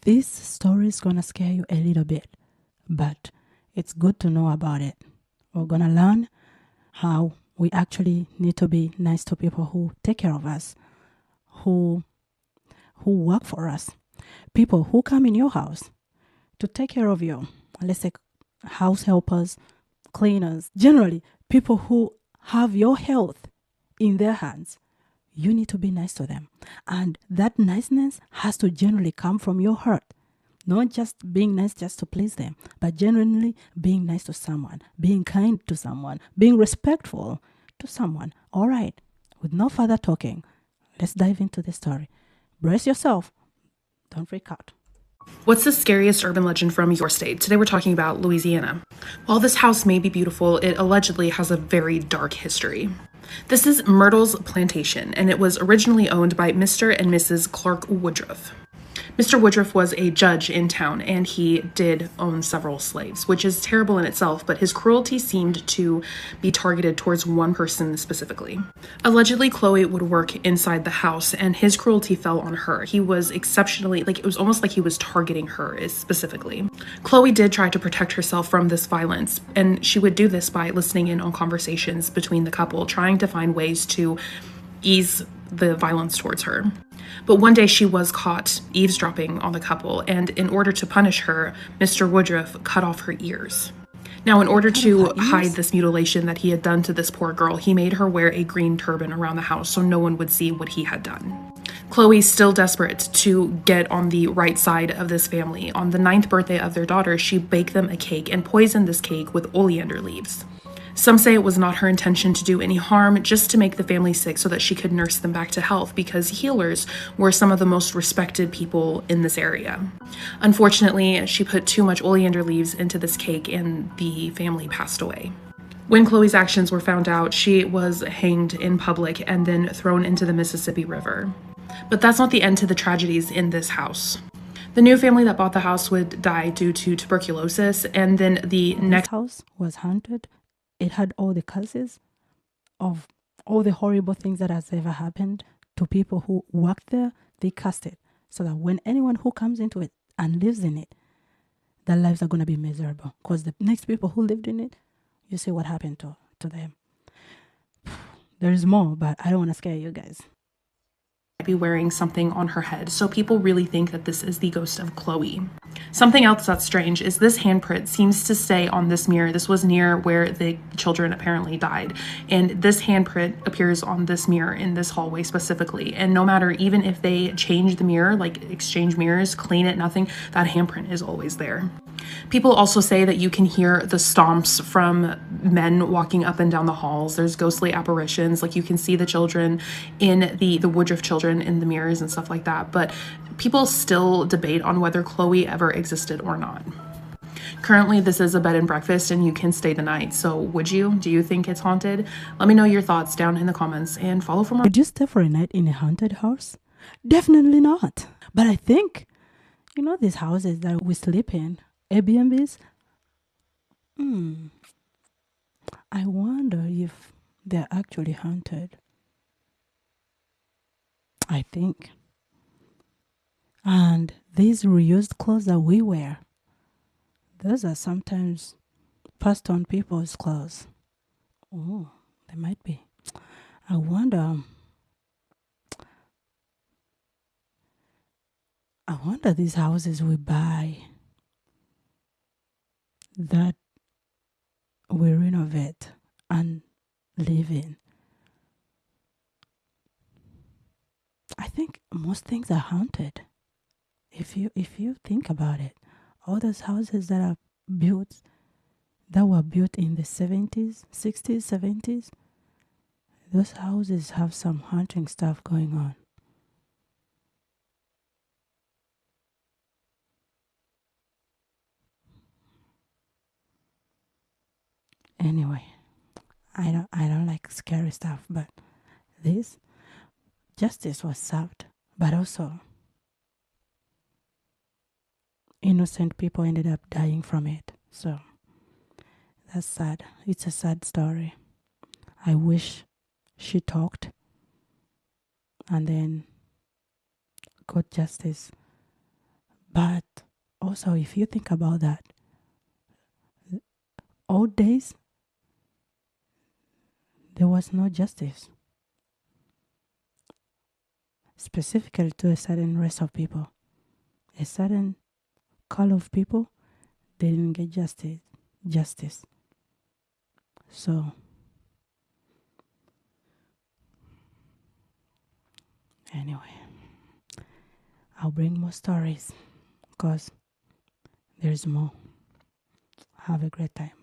This story is gonna scare you a little bit, but it's good to know about it. We're gonna learn how we actually need to be nice to people who take care of us, who work for us, people who come in your house to take care of you. Let's say house helpers, cleaners, generally people who have your health in their hands. You need to be nice to them. And that niceness has to generally come from your heart. Not just being nice just to please them, but genuinely being nice to someone, being kind to someone, being respectful to someone. All right, with no further talking, let's dive into the story. Brace yourself. Don't freak out. What's the scariest urban legend from your state? Today we're talking about Louisiana. While this house may be beautiful, it allegedly has a very dark history. This is Myrtle's Plantation, and it was originally owned by Mr. and Mrs. Clark Woodruff. Mr. Woodruff was a judge in town, and he did own several slaves, which is terrible in itself, but his cruelty seemed to be targeted towards one person specifically. Allegedly, Chloe would work inside the house, and his cruelty fell on her. He was exceptionally, it was almost like he was targeting her specifically. Chloe did try to protect herself from this violence, and she would do this by listening in on conversations between the couple, trying to find ways to ease the violence towards her. But one day she was caught eavesdropping on the couple, and in order to punish her, Mr. Woodruff cut off her ears. Now, in order to hide this mutilation that he had done to this poor girl, he made her wear a green turban around the house so no one would see what he had done. Chloe, still desperate to get on the right side of this family, on the 9th birthday of their daughter, she baked them a cake and poisoned this cake with oleander leaves. Some say it was not her intention to do any harm, just to make the family sick so that she could nurse them back to health, because healers were some of the most respected people in this area. Unfortunately, she put too much oleander leaves into this cake and the family passed away. When Chloe's actions were found out, she was hanged in public and then thrown into the Mississippi River. But that's not the end to the tragedies in this house. The new family that bought the house would die due to tuberculosis, and then the next house was haunted. It had all the curses of all the horrible things that has ever happened to people who worked there. They cast it so that when anyone who comes into it and lives in it, their lives are going to be miserable, because the next people who lived in it, you see what happened to them. There is more, but I don't want to scare you guys. Be wearing something on her head, so people really think that this is the ghost of Chloe. Something else that's strange is this handprint seems to stay on this mirror. This was near where the children apparently died, and this handprint appears on this mirror in this hallway specifically, and no matter, even if they change the mirror, like exchange mirrors, clean it, nothing, that handprint is always there. People also say that you can hear the stomps from men walking up and down the halls. There's ghostly apparitions, like you can see the children in the Woodruff children in the mirrors and stuff like that, but people still debate on whether Chloe ever existed or not. Currently, this is a bed and breakfast and you can stay the night, so would you? Do you think it's haunted? Let me know your thoughts down in the comments and follow for more. Would you stay for a night in a haunted house? Definitely not. But I think, these houses that we sleep in, Airbnbs, I wonder if they're actually haunted. I think. And these reused clothes that we wear, those are sometimes passed on people's clothes. Oh, they might be. I wonder these houses we buy that we renovate and live in. I think most things are haunted. If you think about it, all those houses that were built in the 70s, 60s, 70s, those houses have some haunting stuff going on. Anyway, I don't like scary stuff, but this justice was served, but also innocent people ended up dying from it. So that's sad. It's a sad story. I wish she talked and then got justice. But also, if you think about that, old days, there was no justice, specifically to a certain race of people. A certain color of people, they didn't get justice. So, anyway, I'll bring more stories because there's more. Have a great time.